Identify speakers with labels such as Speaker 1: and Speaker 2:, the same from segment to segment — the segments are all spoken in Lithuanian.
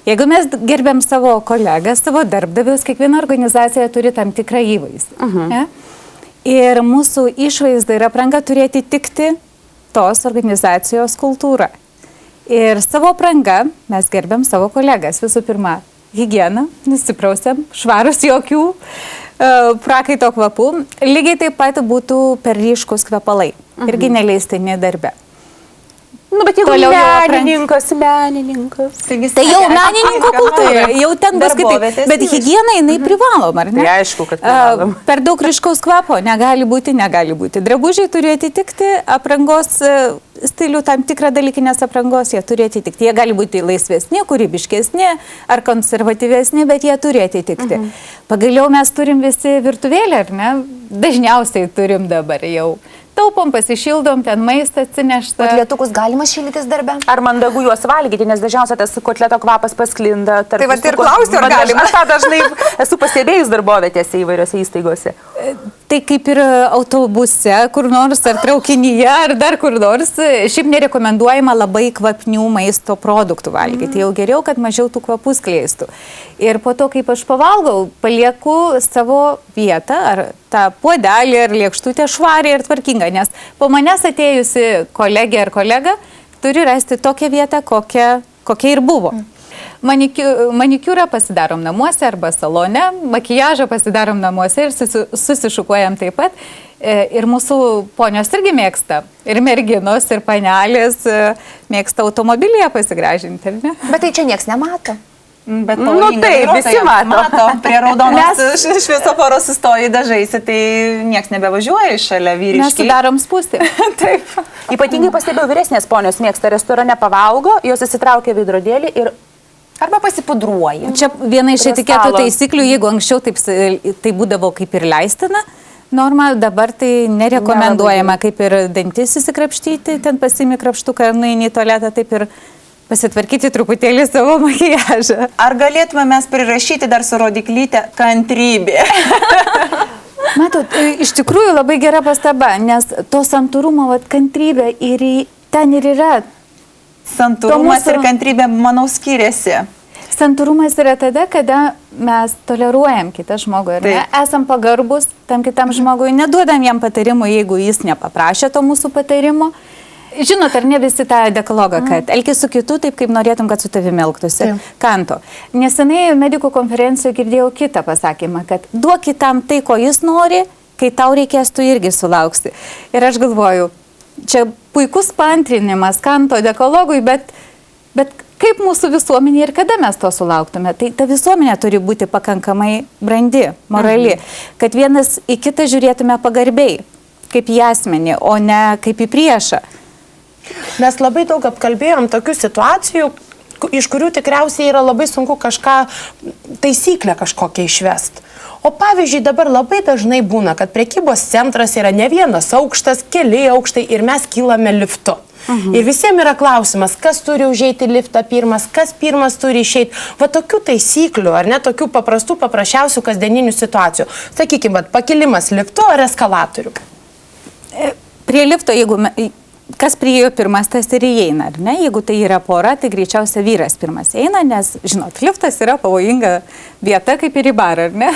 Speaker 1: Jeigu mes gerbėm savo kolegą, savo darbdavius, kiekviena organizacija turi tam tikrą įvaizdį. Ne? Ir mūsų išvaizda ir apranga turi atitikti tos organizacijos kultūrą. Ir savo apranga mes gerbėm savo kolegas. Visų pirma, higiena, nusiprausiam, švarus jokių prakaito kvapų. Lygiai taip pat būtų per ryškus kvepalai. Irgi neleistini darbe.
Speaker 2: Nu, bet jeigu menininkas.
Speaker 1: Tai jau menininko kultūra, jau ten bus kitaip. Bet higiena jinai privaloma, ar ne?
Speaker 2: Tai aišku, kad privaloma.
Speaker 1: Per daug ryškaus kvapo negali būti. Drabužiai turi atitikti aprangos stilių, tam tikrą dalykinės aprangos, jie turi atitikti. Jie gali būti laisvesni, kūrybiškesni ar konservatyvesni, bet jie turi atitikti. Pagaliau mes turim visi virtuvėlę, ar ne? Dažniausiai turim dabar jau. Taupom, pasišildom, ten maistą atsinešta.
Speaker 3: Kotletukus galima šildytis darbe?
Speaker 2: Ar mandagu juos valgyti, nes dažniausiai tas kotleto kvapas pasklinda.
Speaker 3: Tai va ir klausiu, ar galima.
Speaker 2: Aš tą dažnai esu pastebėjus darbovietėse įvairiose įstaigose.
Speaker 1: Tai kaip ir autobuse, kur nors, ar traukinyje, ar dar kur nors, šiaip nerekomenduojama labai kvapnių maisto produktų valgyti. Jau geriau, kad mažiau tų kvapų skleistų. Ir po to, kaip aš pavalgau, palieku savo vietą, ar tą puodelį, ar lėkštutę švariai ir tvarkingą, nes po manęs atėjusi kolegė ar kolega turi rasti tokią vietą, kokia ir buvo. Manikiūrą pasidarom namuose arba salone, makijažą pasidarom namuose ir susišukuojam taip pat. Ir mūsų ponios irgi mėgsta, ir merginos, ir panelės mėgsta automobilyje pasigražinti, ar ne?
Speaker 3: Bet tai čia nieks nemato.
Speaker 4: Bet
Speaker 2: taip, visi mato.
Speaker 4: Prie raudonos šviesoforo sustoji dažaisi, tai nieks nebevažiuoja šalia vyriškai.
Speaker 1: Mes sudarom spūstį.
Speaker 4: Taip.
Speaker 2: Ypatingai pastebėjau, vyresnės ponios mėgsta restorane pavalgo, jos įsitraukia veidrodėlį ir
Speaker 3: arba pasipudruoja.
Speaker 1: Čia viena iš etiketo taisyklių, jeigu anksčiau tai būdavo kaip ir leistina, norma, dabar tai nerekomenduojama, kaip ir dantis įsikrapštyti, ten pasimi krapštuką, nueini į tualetą, taip ir pasitvarkyti truputėlį savo makijažą.
Speaker 4: Ar galėtume mes prirašyti dar su rodiklyte kantrybė?
Speaker 1: Matot, iš tikrųjų labai gera pastaba, nes to santūrumo, kantrybė ir ten ir yra.
Speaker 4: Santūrumas ir kantrybė, manau, skiriasi.
Speaker 1: Santūrumas yra tada, kada mes toleruojam kitą žmogų, ar ne? Esam pagarbus tam kitam žmogui, neduodam jam patarimų, jeigu jis nepaprašė to mūsų patarimo. Žinot, ar ne visi tą dekalogą, kad elkis su kitu taip, kaip norėtum, kad su tavimi elgtųsi. Kanto. Nesenai medikų konferencijoje girdėjau kitą pasakymą, kad duok kitam tai, ko jis nori, kai tau reikės, tu irgi sulauksi. Ir aš galvoju, čia puikus paantrinimas Kanto dekalogui, bet kaip mūsų visuomenė ir kada mes to sulauktume? Tai ta visuomenė turi būti pakankamai brandi, morali, kad vienas į kitą žiūrėtume pagarbiai, kaip į asmenį, o ne kaip į priešą.
Speaker 5: Mes labai daug apkalbėjom tokių situacijų, iš kurių tikriausiai yra labai sunku kažką, taisyklę kažkokią išvest. O pavyzdžiui, dabar labai dažnai būna, kad prekybos centras yra ne vienas aukštas, keli aukštai ir mes kylame liftu. Ir visiems yra klausimas, kas turi užeiti liftą pirmas, kas pirmas turi išeiti. Va tokių taisyklių, ar ne, tokių paprasčiausių kasdieninių situacijų. Sakykime, pakilimas liftu ar eskalatorių.
Speaker 1: Prie lifto, kas priėjo pirmas, tas ir įeina, ar ne? Jeigu tai yra pora, tai greičiausia vyras pirmas eina, nes, žinot, liftas yra pavojinga vieta kaip ir į barą, ar ne?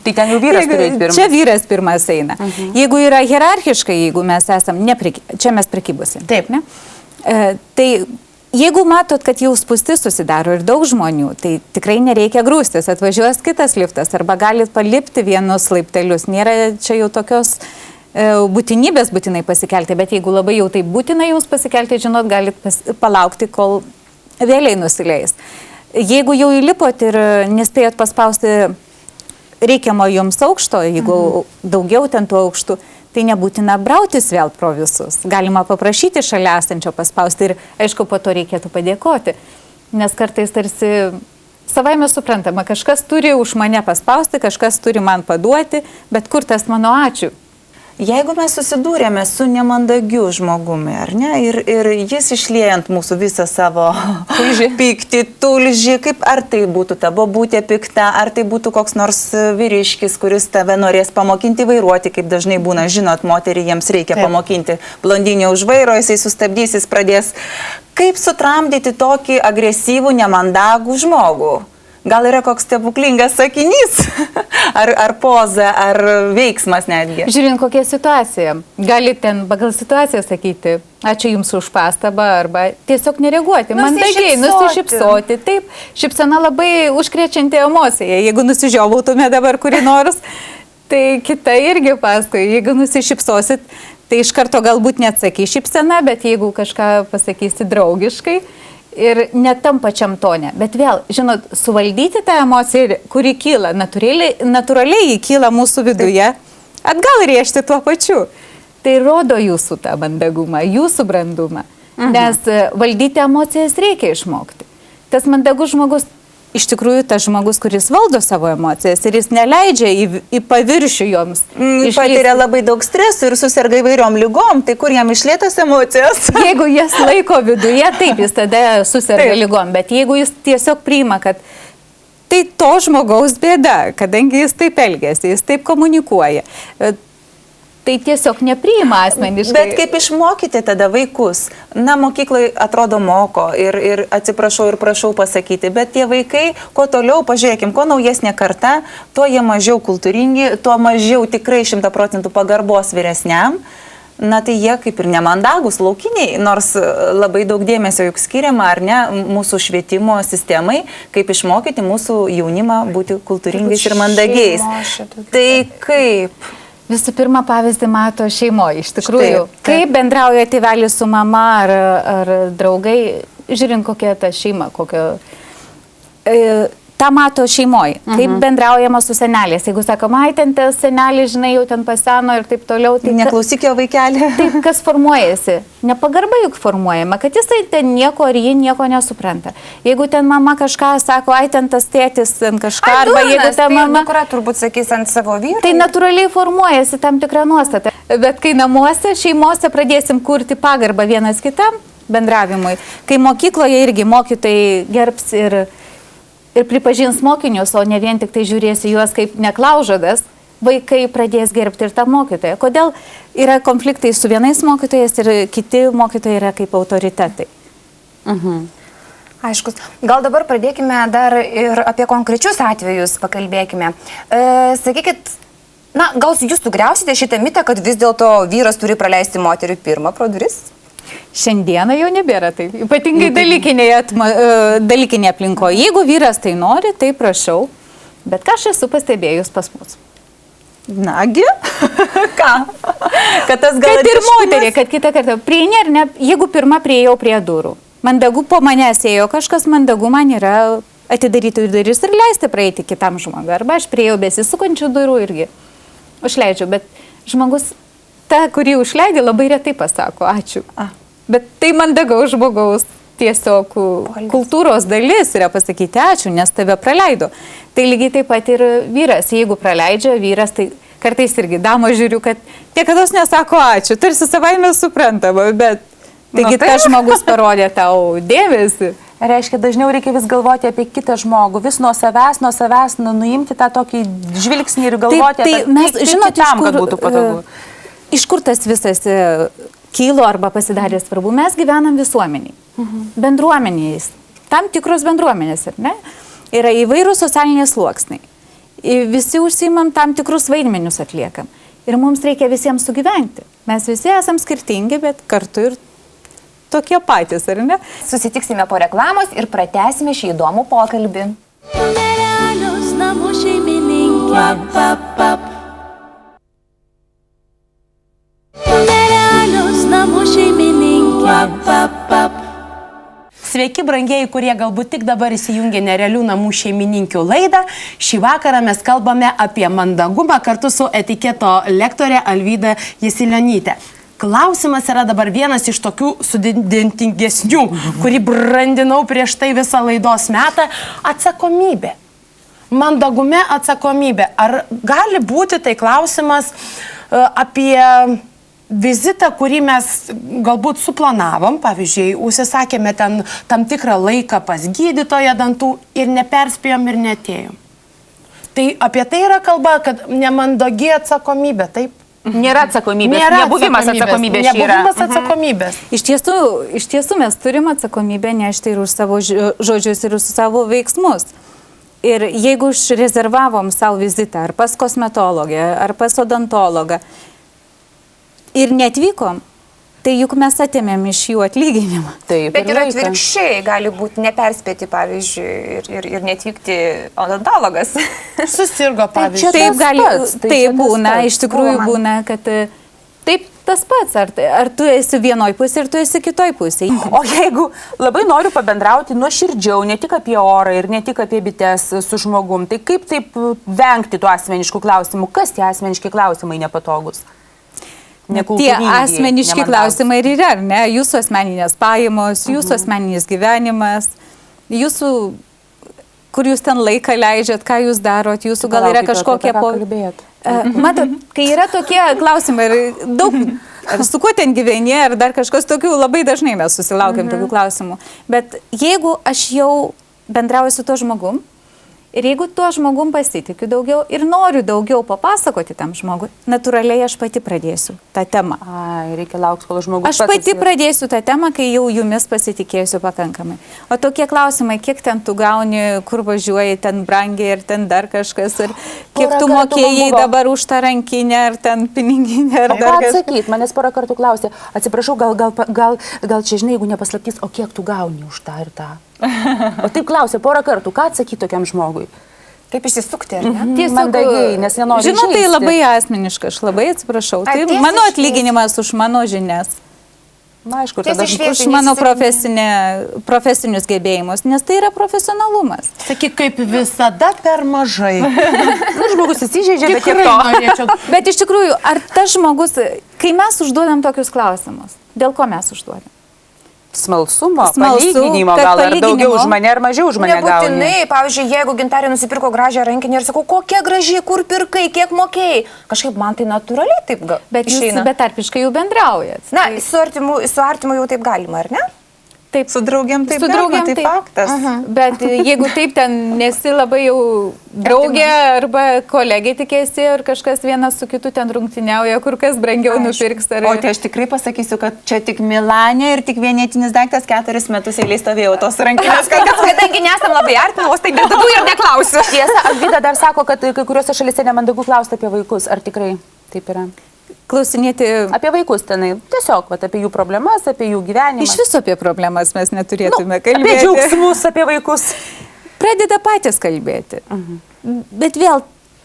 Speaker 2: Tai ten jau vyras turi eiti pirmas.
Speaker 1: Čia vyras pirmas eina. Jeigu yra hierarchiškai, jeigu mes esam, čia mes prekybose.
Speaker 5: Taip,
Speaker 1: ne? Tai jeigu matot, kad jau spūstis susidaro ir daug žmonių, tai tikrai nereikia grūstis, atvažiuos kitas liftas, arba galit palipti vienus laiptelius. Nėra čia jau tokios būtinybės būtinai pasikelti, bet jeigu labai jau tai būtina jums pasikelti, žinot, galit palaukti, kol vėliai nusileis. Jeigu jau įlipot ir nespėjot paspausti reikiamo jums aukšto, jeigu daugiau ten tų aukštų, tai nebūtina brautis vėl pro visus. Galima paprašyti šalia esančio paspausti ir, aišku, po to reikėtų padėkoti, nes kartais tarsi savaime suprantama, kažkas turi už mane paspausti, kažkas turi man paduoti, bet kur tas mano ačiū?
Speaker 4: Jeigu mes susidūrėme su nemandagiu žmogumi, ar ne, ir jis išliejant mūsų visą savo pyktį, tulžį, kaip ar tai būtų ta bobutė pikta, ar tai būtų koks nors vyriškis, kuris tave norės pamokinti vairuoti, kaip dažnai būna, žinot, moterį jiems reikia pamokinti, blondinė už vairo, jisai sustabdys, jis pradės. Kaip sutramdyti tokį agresyvų, nemandagų žmogų? Gal yra koks stebuklingas sakinys, ar poza, ar veiksmas netgi.
Speaker 1: Žiūrint, kokia situacija. Galite ten pagal situaciją sakyti, ačiū Jums už pastabą, arba tiesiog nereaguoti, mandagiai, nusišypsoti. Taip, šypsena labai užkrečianti emocija. Jeigu nusižiovautume dabar kurį nors, tai kita irgi paskui. Jeigu nusišypsosit, tai iš karto galbūt neatsakys šypsena, bet jeigu kažką pasakysi draugiškai, ir net tam pačiam tone. Bet vėl, žinot, suvaldyti tą emociją, kuri kyla, natūraliai kyla mūsų viduje, atgal rėžti tuo pačiu. Tai rodo jūsų tą mandagumą, jūsų brandumą. Nes valdyti emocijas reikia išmokti. Tas mandagus žmogus, iš tikrųjų, tas žmogus, kuris valdo savo emocijas ir jis neleidžia į paviršių joms.
Speaker 4: Patiria labai daug stresų ir susirga įvairiom lygom, tai kur jam išlėtas emocijas?
Speaker 1: Jeigu jas laiko viduje, taip, jis tada susirga lygom, bet jeigu jis tiesiog priima, kad tai to žmogaus bėda, kadangi jis taip elgiasi, jis taip komunikuoja, tai tiesiog nepriima asmeniškai.
Speaker 4: Bet kaip išmokyti tada vaikus? Na, mokyklai atrodo moko ir atsiprašau ir prašau pasakyti, bet tie vaikai, kuo toliau, pažiūrėkim, kuo naujesnė karta, tuo jie mažiau kultūringi, tuo mažiau tikrai 100% pagarbos vyresniam. Na, tai jie kaip ir nemandagus, laukiniai, nors labai daug dėmesio juk skiriama, ar ne, mūsų švietimo sistemai, kaip išmokyti mūsų jaunimą būti kultūringais ir mandagiais. Tai kaip?
Speaker 1: Visų pirma, pavyzdį mato šeimoje, iš tikrųjų. Kaip bendrauja tėvelis su mama ar draugai, žiūrint kokia ta šeima, tą mato šeimoje. Kaip bendraujama su seneliais. Jeigu sakoma, ai ten tas senelis, žinai, jau ten paseno ir taip toliau. Tai
Speaker 4: neklausyk jo vaikelį.
Speaker 1: Taip, kas formuojasi? Nepagarba juk formuojama, kad jisai ten nieko ar ji nieko nesupranta. Jeigu ten mama kažką sako, ai ten tas tėtis kažką, arba jeigu ta mama...
Speaker 3: Dukra turbūt sakys ant savo vyro.
Speaker 1: Tai natūraliai formuojasi tam tikrą nuostatą. Bet kai namuose, šeimose pradėsim kurti pagarbą vienas kitam bendravimui, kai mokykloje irgi mokytojai gerbs ir pripažins mokinius, o ne vien tik tai žiūrėsi juos kaip neklaužadas, vaikai pradės gerbti ir tą mokytoją. Kodėl yra konfliktai su vienais mokytojais ir kiti mokytojai yra kaip autoritetai?
Speaker 3: Aiškus. Gal dabar pradėkime dar ir apie konkrečius atvejus pakalbėkime. Sakykit, na, gal jūs sugriausite šitą mitą, kad vis dėlto vyras turi praleisti moterį pirmą pro duris?
Speaker 1: Šiandieną jau nebėra taip. Ypatingai dalykinė aplinkoje. Jeigu vyras tai nori, tai prašau. Bet ką aš esu pastebėjus pas mus?
Speaker 4: Nagi? Ką? Kad tas gal...
Speaker 1: Kad ir moterį, kad kitą kartą prieini ar ne, jeigu pirmą priejau prie durų. Mandagu po manęs ėjo kažkas, mandagu man yra atidaryti duris ir leisti praeiti kitam žmogui. Arba aš priejau besisukančių durų irgi užleidžiu, bet žmogus, ta, kurį užleidė, labai retai pasako, ačiū. Bet tai mandagaus žmogaus tiesiog kultūros dalis yra pasakyti ačiū, nes tave praleido. Tai lygiai taip pat ir vyras, jeigu praleidžia vyras, tai kartais irgi damo žiūriu, kad niekados nesako ačiū, tarsi savaime suprantama, bet taigi tas žmogus parodė tau dėmesį.
Speaker 2: Reiškia, dažniau reikia vis galvoti apie kitą žmogų, vis nuo savęs nuimti tą tokį žvilgsnį ir galvoti
Speaker 1: apie
Speaker 2: kitam, kad būtų patogu.
Speaker 1: Iš kur tas visas kilo arba pasidarė svarbu? Mes gyvenam visuomeniai, bendruomeniais, tam tikros bendruomenės, ar ne? Yra įvairūs socialiniai sluoksniai. Visi užsiimam tam tikrus vaidmenius atliekam. Ir mums reikia visiems sugyventi. Mes visi esam skirtingi, bet kartu ir tokie patys, ar ne?
Speaker 3: Susitiksime po reklamos ir pratęsime šį įdomų pokalbį.
Speaker 6: Nerealios namų šeimininkė. Nerealios namų šeimininkė.
Speaker 5: Sveiki, brangieji, kurie galbūt tik dabar įsijungia Nerealių namų šeimininkių laidą. Šį vakarą mes kalbame apie mandagumą kartu su etiketo lektore Alvyda Jasiulionyte. Klausimas yra dabar vienas iš tokių sudėtingesnių, kurį brandinau prieš tai visą laidos metą - atsakomybė. Mandagume atsakomybė. Ar gali būti tai klausimas, apie vizitą, kurį mes galbūt suplanavom, pavyzdžiui, užsisakėme ten tam tikrą laiką pas gydytoją dantų ir neperspėjom ir netėjom. Tai apie tai yra kalba, kad nemandogi atsakomybė, taip?
Speaker 2: Nėra atsakomybės, nebuvimas atsakomybės.
Speaker 5: Nebuvimas atsakomybės.
Speaker 1: Iš tiesų mes turim atsakomybę nešti ir už savo žodžius, ir už savo veiksmus. Ir jeigu išrezervavom savo vizitą ar pas kosmetologę, ar pas odontologą ir netvykom, tai juk mes atėmėm iš jų atlyginimą.
Speaker 2: Taip,
Speaker 3: Bet ir atvirkščiai gali būti neperspėti, pavyzdžiui, ir netvykti odontologas.
Speaker 5: Susirgo, pavyzdžiui.
Speaker 1: Taip, taip būna, iš tikrųjų būna, kad taip tas pats, ar tu esi vienoj pusėje, ar tu esi kitoj pusėje.
Speaker 2: O jeigu labai noriu pabendrauti nuoširdžiau, ne tik apie orą ir ne tik apie bites su žmogum, tai kaip taip vengti tų asmeniškų klausimų? Kas tie asmeniški klausimai nepatogus?
Speaker 1: Tie asmeniški klausimai ir yra, ar ne? Jūsų asmeninės pajamos, jūsų asmeninis gyvenimas, jūsų, kur jūs ten laiką leidžiat, ką jūs darot, jūsų gal yra kažkokie Matot, kai yra tokie klausimai ir daug, ar su kuo ten gyveni, ar dar kažkas tokių, labai dažnai mes susilaukiam tokių klausimų. Bet jeigu aš jau bendrauju su tuo žmogum, ir jeigu tuo žmogum pasitikiu daugiau ir noriu daugiau papasakoti tam žmogui, natūraliai aš pati pradėsiu tą temą.
Speaker 2: Ai, reikia laukti, kol žmogus
Speaker 1: Aš pati pradėsiu tą temą, kai jau jumis pasitikėsiu pakankamai. O tokie klausimai, kiek ten tu gauni, kur važiuoji, ten brangiai ir ten dar kažkas, ir kiek tu mokėjai dabar už tą rankinę, ar ten piniginę, ar dar kažkas.
Speaker 2: Atsakyt, manęs porą kartų klausė, atsiprašau, gal čia žinai, jeigu nepaslaptys, o kiek tu gauni už tą ir tą? O taip klausė porą kartų, ką atsakyti tokiam žmogui?
Speaker 3: Kaip išsisukti, ar ne?
Speaker 2: Tiesiog mandagiai, nes nenori
Speaker 1: Žinau, tai
Speaker 2: įžeisti.
Speaker 1: labai asmeniška, aš labai atsiprašau. Tai
Speaker 3: tiesiai
Speaker 1: mano
Speaker 3: šviesiai.
Speaker 1: atlyginimas už mano žinias,
Speaker 2: Na, aišku,
Speaker 3: Tiesiai
Speaker 2: tada
Speaker 3: šviesiai.
Speaker 1: už mano profesinius gebėjimus, nes tai yra profesionalumas.
Speaker 5: Sakyk, kaip visada per mažai.
Speaker 2: žmogus įsižeidžia, bet tiek
Speaker 5: Tikrai
Speaker 2: to.
Speaker 5: norėčiau.
Speaker 1: Bet iš tikrųjų, ar tas žmogus, kai mes užduodam tokius klausimus, dėl ko mes užduodam?
Speaker 2: Smalsumo,
Speaker 1: Smalsu,
Speaker 2: palyginimo
Speaker 1: kad
Speaker 2: gal, ar
Speaker 1: palyginimo.
Speaker 2: daugiau už mane, ar mažiau už mane gauni.
Speaker 3: Nebūtinai, pavyzdžiui, jeigu Gintarė nusipirko gražią rankinį ir sakau, kokia graži, kur pirkai, kiek mokėjai. Kažkaip man tai natūraliai taip
Speaker 1: Bet jūs
Speaker 3: išeina.
Speaker 1: betarpiškai jau bendraujat.
Speaker 3: Na, su artimu jau taip galima, ar ne?
Speaker 1: Taip,
Speaker 4: Su draugiam taip
Speaker 1: Su
Speaker 4: galima,
Speaker 1: draugėm
Speaker 4: tai
Speaker 1: taip.
Speaker 4: faktas.
Speaker 1: Bet jeigu taip ten nesi labai jau draugė arba kolegė tikėsi ir kažkas vienas su kitu ten rungtyniauja, kur kas brangiau nupirks.
Speaker 4: O tai aš tikrai pasakysiu, kad čia tik Milane ir tik vienetinis daiktas 4 metus eiliai stovėjau tos rankinės.
Speaker 3: Kadangi nesam labai artimos, tai daugiau ir neklausiu.
Speaker 2: Tiesa, Alvyda dar sako, kad kai kuriuose šalyse nemandagu klausti apie vaikus. Ar tikrai taip yra?
Speaker 1: Klausinėti
Speaker 2: Apie vaikus tenai. Tiesiog, vat, apie jų problemas, apie jų gyvenimą.
Speaker 1: iš viso apie problemas mes neturėtume
Speaker 2: Apie
Speaker 1: kalbėti.
Speaker 2: džiaugsmus, apie vaikus.
Speaker 1: Pradeda patys kalbėti. Bet vėl,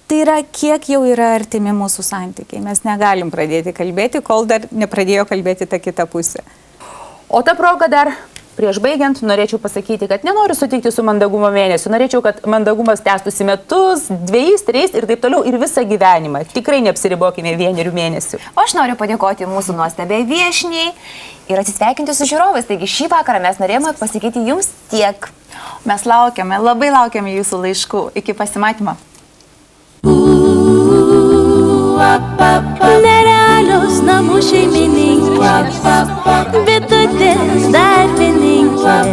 Speaker 1: tai yra, kiek jau yra artimi mūsų santykiai. Mes negalim pradėti kalbėti, kol dar nepradėjo kalbėti ta kita pusė.
Speaker 2: O ta proga dar, prieš baigiant, norėčiau pasakyti, kad nenoriu sutikti su mandagumo mėnesiu. Norėčiau, kad mandagumas tęstųsi metus, 2, 3 ir taip toliau ir visą gyvenimą. Tikrai neapsiribokime 1 mėnesių.
Speaker 3: O aš noriu padėkoti mūsų nuostabiai viešniai ir atsisveikinti su žiūrovais. Taigi šį vakarą mes norėjome pasakyti jums tiek.
Speaker 4: Mes laukiame, labai laukiame jūsų laiškų. Iki pasimatymo.
Speaker 6: Nerealios namų šeimininkės, bitutės darbininkės.